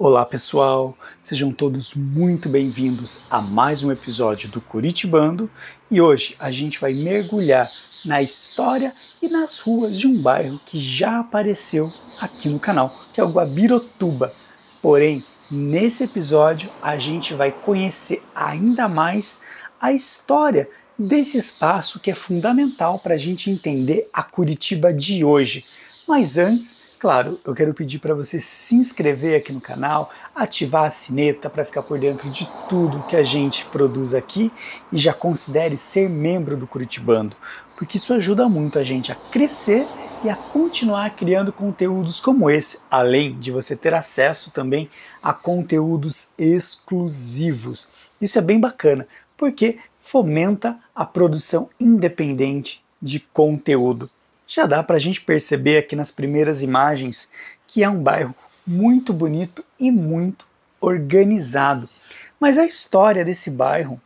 Olá pessoal, sejam todos muito bem-vindos a mais um episódio do Curitibando e hoje a gente vai mergulhar na história e nas ruas de um bairro que já apareceu aqui no canal, que é o Guabirotuba. Porém, nesse episódio a gente vai conhecer ainda mais a história desse espaço que é fundamental para a gente entender a Curitiba de hoje. Mas antes, claro, eu quero pedir para você se inscrever aqui no canal, ativar a sineta para ficar por dentro de tudo que a gente produz aqui e já considere ser membro do Curitibando, porque isso ajuda muito a gente a crescer e a continuar criando conteúdos como esse, além de você ter acesso também a conteúdos exclusivos. Isso é bem bacana, porque fomenta a produção independente de conteúdo. Já dá para a gente perceber aqui nas primeiras imagens que é um bairro muito bonito e muito organizado. Mas a história desse bairro,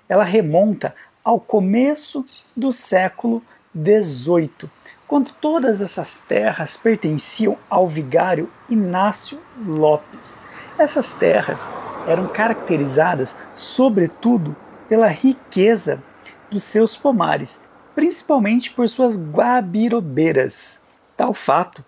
ela remonta ao começo do século XVIII, quando todas essas terras pertenciam ao vigário Inácio Lopes. Essas terras eram caracterizadas, sobretudo, pela riqueza dos seus pomares, principalmente por suas guabirobeiras. Tal fato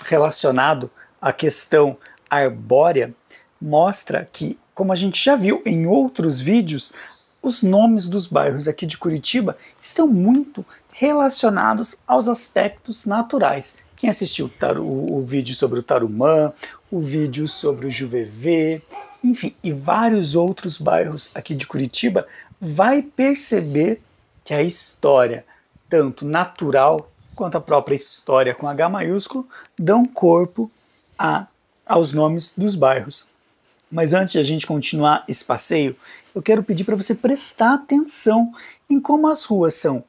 relacionado à questão arbórea mostra que, como a gente já viu em outros vídeos, os nomes dos bairros aqui de Curitiba estão muito relacionados aos aspectos naturais. Quem assistiu o vídeo sobre o Tarumã, o vídeo sobre o Juvevê, enfim, e vários outros bairros aqui de Curitiba, vai perceber que a história, tanto natural quanto a própria história com H maiúsculo, dão corpo aos nomes dos bairros. Mas antes de a gente continuar esse passeio, eu quero pedir para você prestar atenção em como as ruas são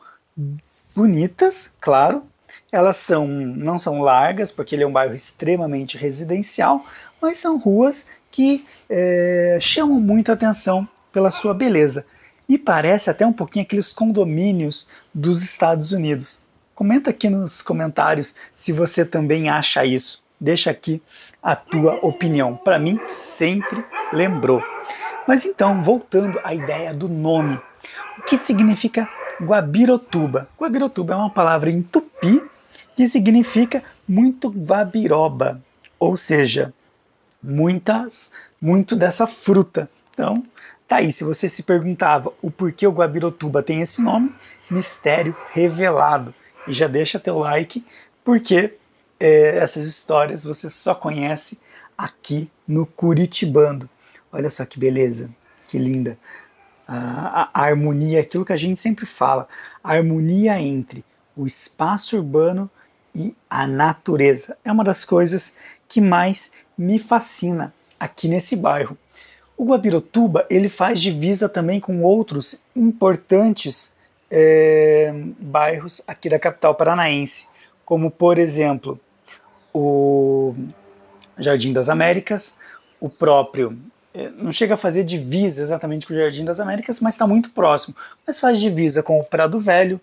bonitas, claro, elas não são largas, porque ele é um bairro extremamente residencial, mas são ruas que chamam muita atenção pela sua beleza. Me parece até um pouquinho aqueles condomínios dos Estados Unidos. Comenta aqui nos comentários se você também acha isso. Deixa aqui a tua opinião. Para mim, sempre lembrou. Mas então, voltando à ideia do nome. O que significa Guabirotuba? Guabirotuba é uma palavra em tupi que significa muito guabiroba, ou seja, muito dessa fruta. Então, tá aí, se você se perguntava o porquê o Guabirotuba tem esse nome, mistério revelado. E já deixa teu like, porque essas histórias você só conhece aqui no Curitibando. Olha só que beleza, que linda. A harmonia, aquilo que a gente sempre fala, a harmonia entre o espaço urbano e a natureza. É uma das coisas que mais me fascina aqui nesse bairro. O Guabirotuba ele faz divisa também com outros importantes bairros aqui da capital paranaense, como por exemplo o Jardim das Américas, o próprio, não chega a fazer divisa exatamente com o Jardim das Américas, mas está muito próximo, mas faz divisa com o Prado Velho,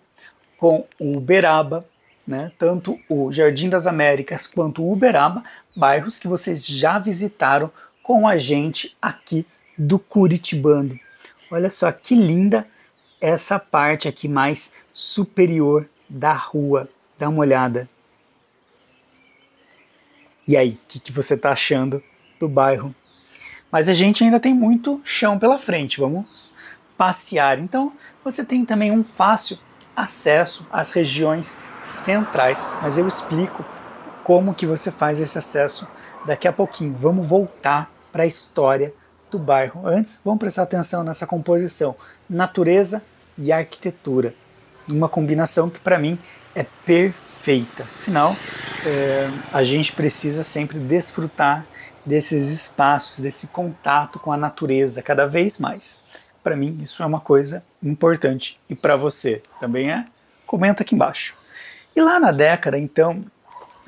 com o Uberaba, né? Tanto o Jardim das Américas quanto o Uberaba, bairros que vocês já visitaram com a gente aqui do Curitibando. Olha só que linda essa parte aqui mais superior da rua. Dá uma olhada. E aí, o que você está achando do bairro? Mas a gente ainda tem muito chão pela frente, vamos passear. Então, você tem também um fácil acesso às regiões centrais, mas eu explico como que você faz esse acesso daqui a pouquinho. Vamos voltar para a história do bairro. Antes, vamos prestar atenção nessa composição, natureza e arquitetura, uma combinação que para mim é perfeita. Afinal, a gente precisa sempre desfrutar desses espaços, desse contato com a natureza cada vez mais. Para mim, isso é uma coisa importante. E para você também é? Comenta aqui embaixo. E lá na década, então,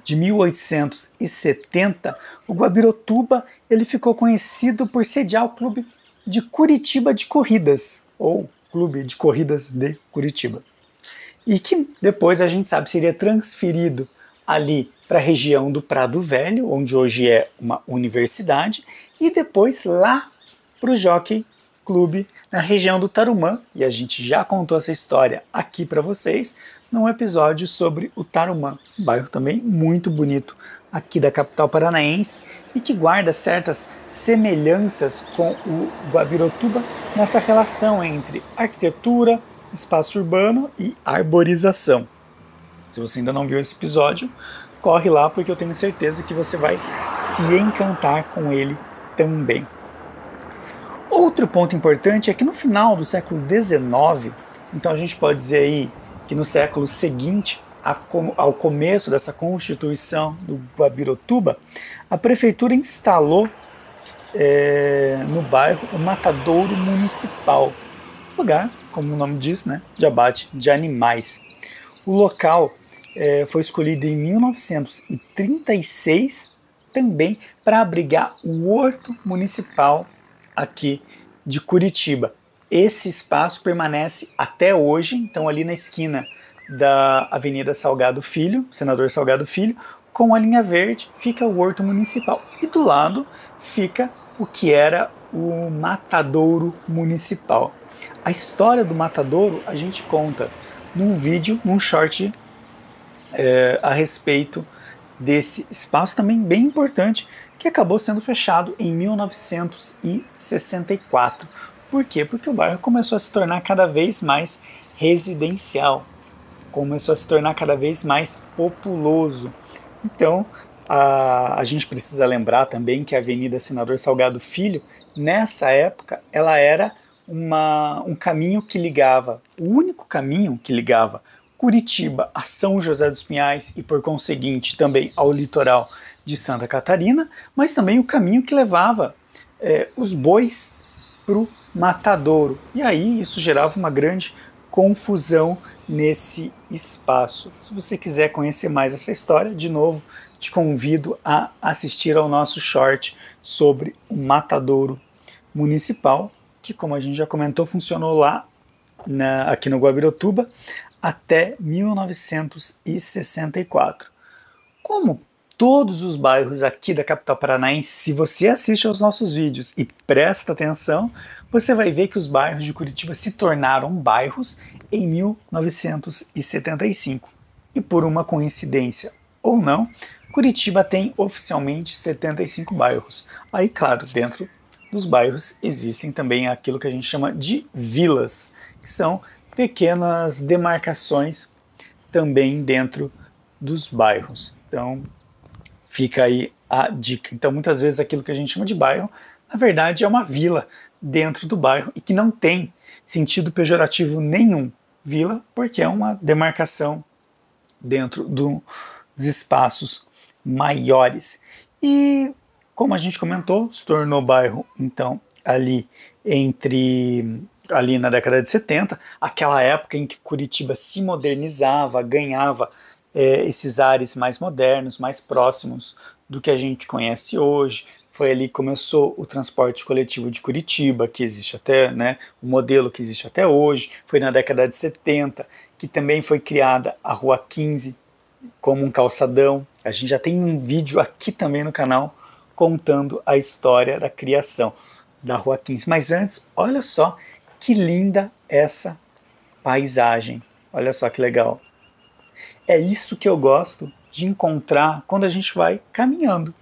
de 1870, o Guabirotuba ele ficou conhecido por sediar o Clube de Curitiba de Corridas, ou Clube de Corridas de Curitiba. E que depois a gente sabe seria transferido ali para a região do Prado Velho, onde hoje é uma universidade, e depois lá para o Jockey Clube na região do Tarumã, e a gente já contou essa história aqui para vocês num episódio sobre o Tarumã, um bairro também muito bonito aqui da capital paranaense e que guarda certas semelhanças com o Guabirotuba nessa relação entre arquitetura, espaço urbano e arborização. Se você ainda não viu esse episódio, corre lá porque eu tenho certeza que você vai se encantar com ele também. Outro ponto importante é que no final do século XIX, então a gente pode dizer aí que no século seguinte ao começo dessa constituição do Guabirotuba, a prefeitura instalou no bairro o matadouro municipal, lugar, como o nome diz, né, de abate de animais. O local foi escolhido em 1936 também para abrigar o Horto Municipal aqui de Curitiba. Esse espaço permanece até hoje, então ali na esquina da Avenida Salgado Filho, Senador Salgado Filho, com a linha verde fica o Horto Municipal. E do lado fica o que era o Matadouro Municipal. A história do Matadouro a gente conta num vídeo, num short a respeito desse espaço também bem importante que acabou sendo fechado em 1964. Por quê? Porque o bairro começou a se tornar cada vez mais residencial, começou a se tornar cada vez mais populoso. Então, a gente precisa lembrar também que a Avenida Senador Salgado Filho, nessa época, ela era um caminho que ligava, o único caminho que ligava Curitiba a São José dos Pinhais e, por conseguinte, também ao litoral de Santa Catarina, mas também o caminho que levava os bois para o matadouro. E aí isso gerava uma grande confusão nesse espaço. Se você quiser conhecer mais essa história, de novo, te convido a assistir ao nosso short sobre o matadouro municipal, que, como a gente já comentou, funcionou lá aqui no Guabirotuba até 1964. Como todos os bairros aqui da capital paranaense, se você assiste aos nossos vídeos e presta atenção, você vai ver que os bairros de Curitiba se tornaram bairros em 1975. E por uma coincidência ou não, Curitiba tem oficialmente 75 bairros. Aí, claro, dentro dos bairros existem também aquilo que a gente chama de vilas, que são pequenas demarcações também dentro dos bairros. Então, fica aí a dica. Então, muitas vezes aquilo que a gente chama de bairro, na verdade, é uma vila dentro do bairro e que não tem sentido pejorativo nenhum. Vila, porque é uma demarcação dentro dos espaços maiores. E, como a gente comentou, se tornou bairro, então, ali na década de 70, aquela época em que Curitiba se modernizava, ganhava esses ares mais modernos, mais próximos do que a gente conhece hoje. Foi ali que começou o transporte coletivo de Curitiba, que existe até, né, o modelo que existe até hoje. Foi na década de 70 que também foi criada a Rua 15 como um calçadão. A gente já tem um vídeo aqui também no canal contando a história da criação da Rua 15. Mas antes, olha só que linda essa paisagem. Olha só que legal. É isso que eu gosto de encontrar quando a gente vai caminhando.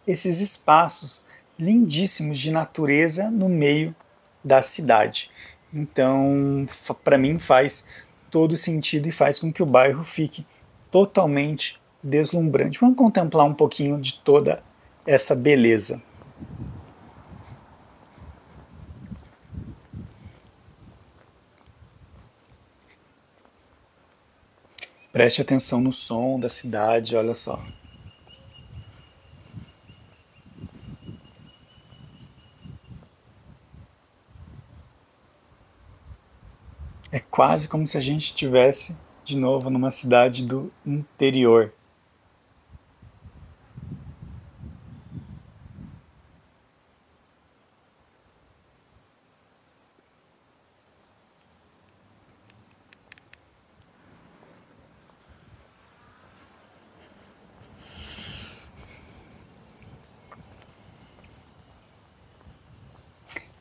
Esses espaços lindíssimos de natureza no meio da cidade. Então, para mim faz todo sentido e faz com que o bairro fique totalmente deslumbrante. Vamos contemplar um pouquinho de toda essa beleza. Preste atenção no som da cidade, olha só. É quase como se a gente estivesse de novo numa cidade do interior.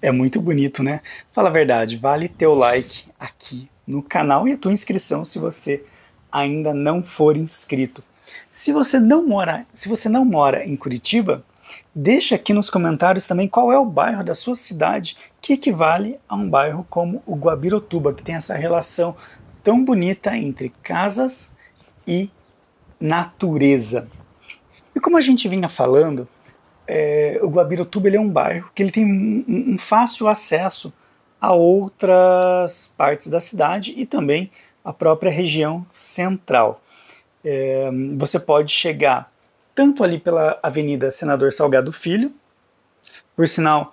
É muito bonito, né? Fala a verdade, vale teu like aqui no canal e a tua inscrição se você ainda não for inscrito. Se você não mora em Curitiba, deixa aqui nos comentários também qual é o bairro da sua cidade que equivale a um bairro como o Guabirotuba, que tem essa relação tão bonita entre casas e natureza. E como a gente vinha falando, o Guabirotuba ele é um bairro que ele tem um fácil acesso a outras partes da cidade e também a própria região central. Você pode chegar tanto ali pela Avenida Senador Salgado Filho, por sinal,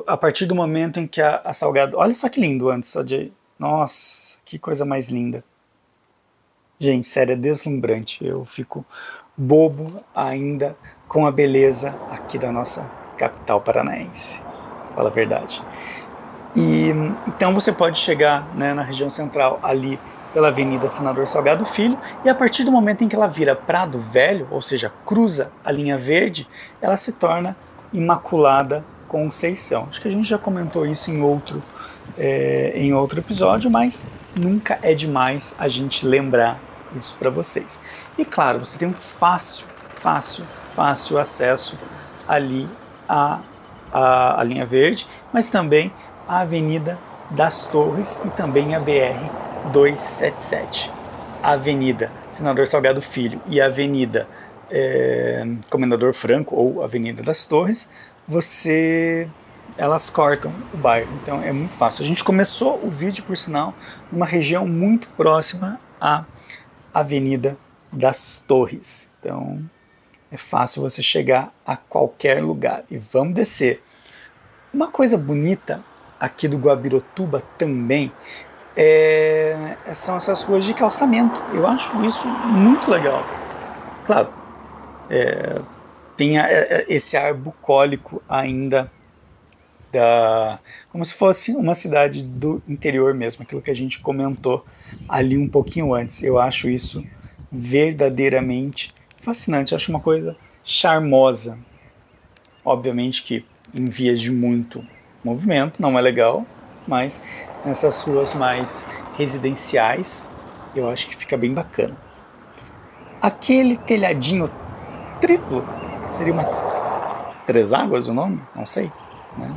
a partir do momento em que a Salgado... Olha só que lindo antes, só de... Nossa, que coisa mais linda. Gente, sério, é deslumbrante. Eu fico bobo ainda com a beleza aqui da nossa capital paranaense. Fala a verdade. E então você pode chegar, né, na região central ali pela Avenida Senador Salgado Filho, e a partir do momento em que ela vira Prado Velho, ou seja, cruza a linha verde, ela se torna Imaculada Conceição. Acho que a gente já comentou isso em outro episódio, mas nunca é demais a gente lembrar isso para vocês. E claro, você tem um fácil acesso ali à linha verde, mas também a Avenida das Torres e também a BR-277. A Avenida Senador Salgado Filho e a Avenida Comendador Franco ou Avenida das Torres, elas cortam o bairro, então é muito fácil. A gente começou o vídeo, por sinal, numa região muito próxima à Avenida das Torres, então é fácil você chegar a qualquer lugar. E vamos descer. Uma coisa bonita aqui do Guabirotuba também são essas ruas de calçamento. Eu acho isso muito legal. Claro, tem esse ar bucólico ainda, como se fosse uma cidade do interior mesmo, aquilo que a gente comentou ali um pouquinho antes. Eu acho isso verdadeiramente fascinante, eu acho uma coisa charmosa. Obviamente que em vias de muito movimento não é legal, mas nessas ruas mais residenciais eu acho que fica bem bacana. Aquele telhadinho triplo, seria uma Três Águas o nome? Não sei, né?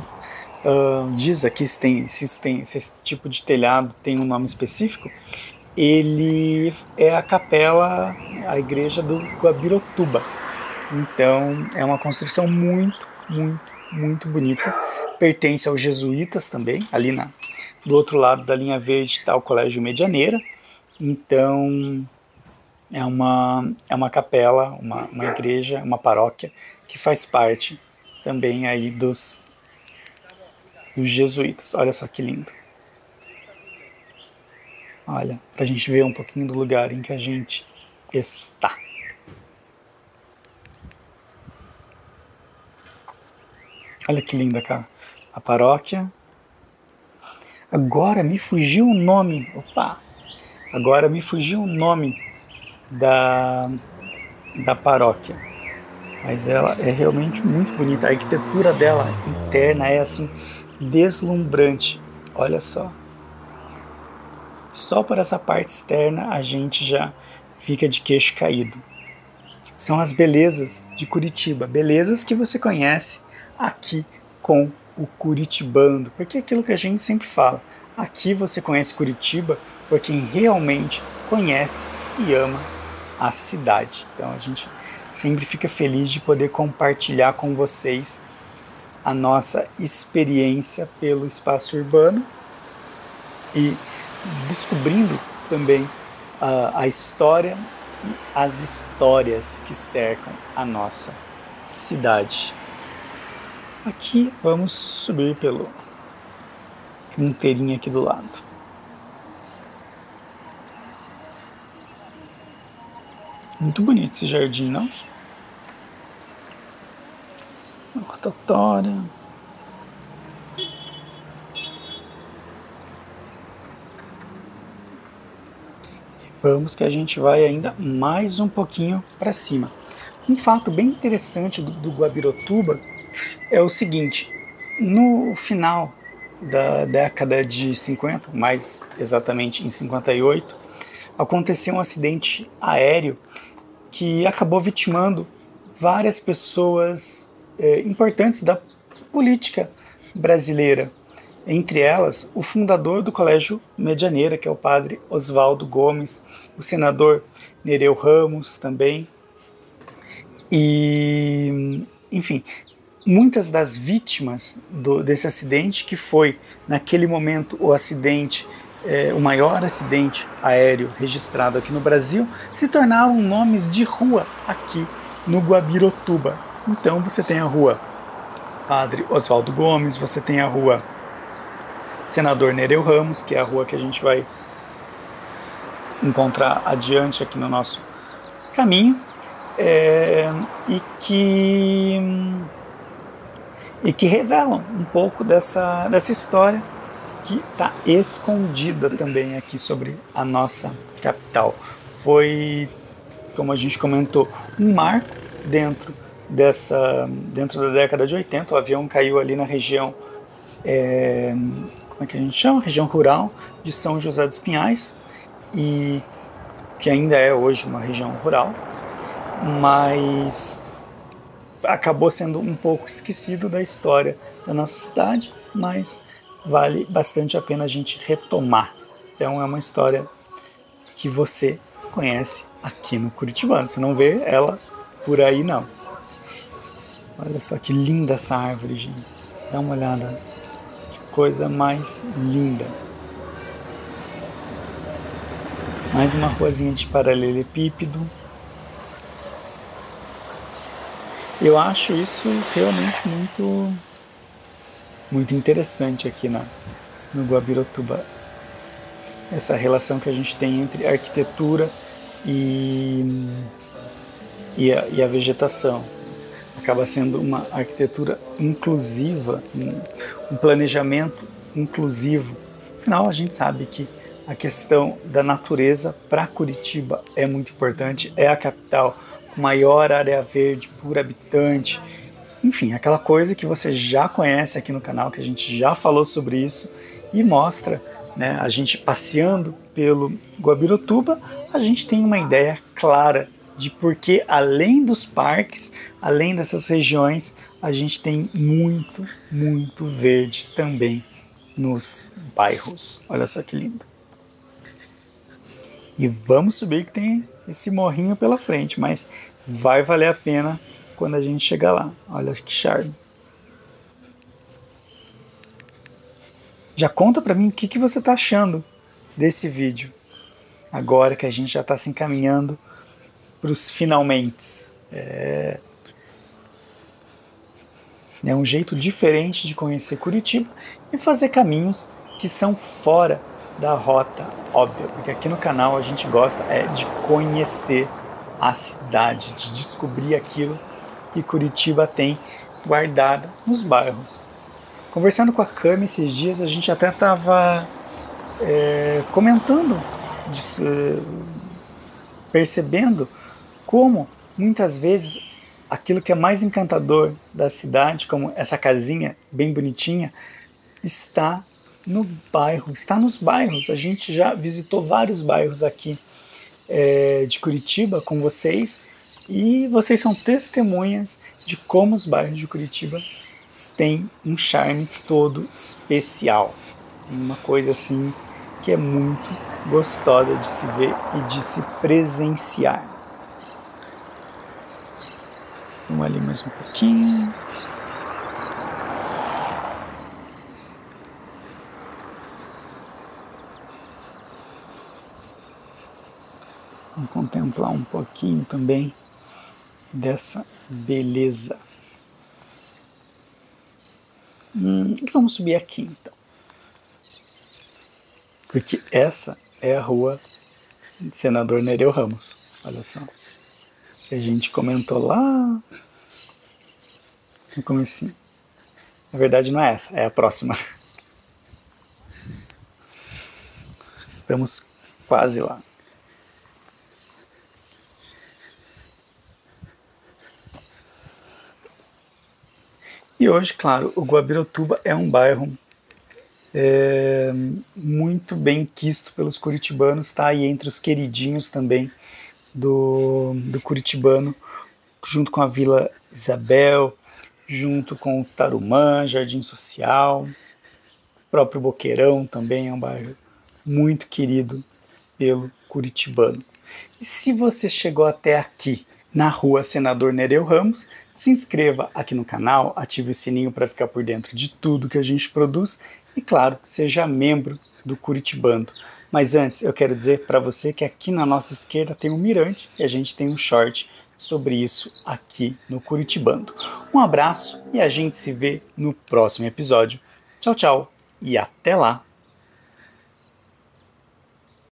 Diz aqui se esse tipo de telhado tem um nome específico. Ele é a capela, a igreja do Guabirotuba. Então é uma construção muito bonita. Pertence aos jesuítas também. Ali do outro lado da linha verde está o Colégio Medianeira. Então é uma capela, uma igreja, uma paróquia que faz parte também aí dos jesuítas. Olha só que lindo. Olha, para a gente ver um pouquinho do lugar em que a gente está. Olha que linda, cara. A paróquia. Agora me fugiu o nome. Opa! Agora me fugiu o nome da paróquia. Mas ela é realmente muito bonita. A arquitetura dela interna é assim deslumbrante. Olha só. Só por essa parte externa a gente já fica de queixo caído. São as belezas de Curitiba, belezas que você conhece aqui com o Curitibando, porque é aquilo que a gente sempre fala, aqui você conhece Curitiba por quem realmente conhece e ama a cidade. Então a gente sempre fica feliz de poder compartilhar com vocês a nossa experiência pelo espaço urbano e descobrindo também a história e as histórias que cercam a nossa cidade. Aqui vamos subir pelo canteirinho aqui do lado. Muito bonito esse jardim, não? Uma rotatória. Vamos que a gente vai ainda mais um pouquinho para cima. Um fato bem interessante do Guabirotuba é o seguinte, No final da década de 50, mais exatamente em 58, aconteceu um acidente aéreo que acabou vitimando várias pessoas importantes da política brasileira. Entre elas, o fundador do Colégio Medianeira, que é o padre Oswaldo Gomes, o senador Nereu Ramos também. E, enfim, muitas das vítimas desse acidente, que foi, naquele momento, o acidente, o maior acidente aéreo registrado aqui no Brasil, se tornaram nomes de rua aqui no Guabirotuba. Então você tem a rua Padre Oswaldo Gomes, você tem a rua Senador Nereu Ramos, que é a rua que a gente vai encontrar adiante aqui no nosso caminho, e que revelam um pouco dessa história que está escondida também aqui sobre a nossa capital. Foi, como a gente comentou, um marco dentro da década de 80. O avião caiu ali na região, como é que a gente chama? Região rural de São José dos Pinhais, e que ainda é hoje uma região rural, mas acabou sendo um pouco esquecido da história da nossa cidade, mas vale bastante a pena a gente retomar. Então é uma história que você conhece aqui no Curitibano, você não vê ela por aí não. Olha só que linda essa árvore, gente. Dá uma olhada, que coisa mais linda. Mais uma ruazinha de paralelepípedo. Eu acho isso realmente muito interessante aqui no Guabirotuba. Essa relação que a gente tem entre a arquitetura e a vegetação. Acaba sendo uma arquitetura inclusiva, um planejamento inclusivo. Afinal, a gente sabe que a questão da natureza para Curitiba é muito importante, é a capital com maior área verde por habitante. Enfim, aquela coisa que você já conhece aqui no canal, que a gente já falou sobre isso e mostra, né, a gente passeando pelo Guabirotuba, a gente tem uma ideia clara de porque, além dos parques, além dessas regiões, a gente tem muito verde também nos bairros. Olha só que lindo. E vamos subir, que tem esse morrinho pela frente, mas vai valer a pena quando a gente chegar lá. Olha que charme. Já conta pra mim o que você tá achando desse vídeo, agora que a gente já tá se encaminhando pros finalmentes. É um jeito diferente de conhecer Curitiba e fazer caminhos que são fora da rota óbvia, porque aqui no canal a gente gosta de conhecer a cidade, de descobrir aquilo que Curitiba tem guardada nos bairros. Conversando com a Cami esses dias, a gente até estava comentando, percebendo como muitas vezes aquilo que é mais encantador da cidade, como essa casinha bem bonitinha, está no bairro, está nos bairros. A gente já visitou vários bairros aqui de Curitiba com vocês, e vocês são testemunhas de como os bairros de Curitiba têm um charme todo especial. Tem uma coisa assim que é muito gostosa de se ver e de se presenciar. Vamos ali mais um pouquinho. Vamos contemplar um pouquinho também dessa beleza. E vamos subir aqui então. Porque essa é a rua Senador Nereu Ramos. Olha só. Que a gente comentou lá no comecinho. Na verdade não é essa, é a próxima. Estamos quase lá. E E hoje, claro, o Guabirotuba é um bairro muito bem quisto pelos curitibanos, tá? E entre os queridinhos também do curitibano, junto com a Vila Isabel, junto com o Tarumã, Jardim Social, o próprio Boqueirão também é um bairro muito querido pelo curitibano. E se você chegou até aqui na rua Senador Nereu Ramos, se inscreva aqui no canal, ative o sininho para ficar por dentro de tudo que a gente produz e, claro, seja membro do Curitibando. Mas antes, eu quero dizer para você que aqui na nossa esquerda tem um mirante e a gente tem um short sobre isso aqui no Curitibando. Um abraço e a gente se vê no próximo episódio. Tchau, tchau e até lá!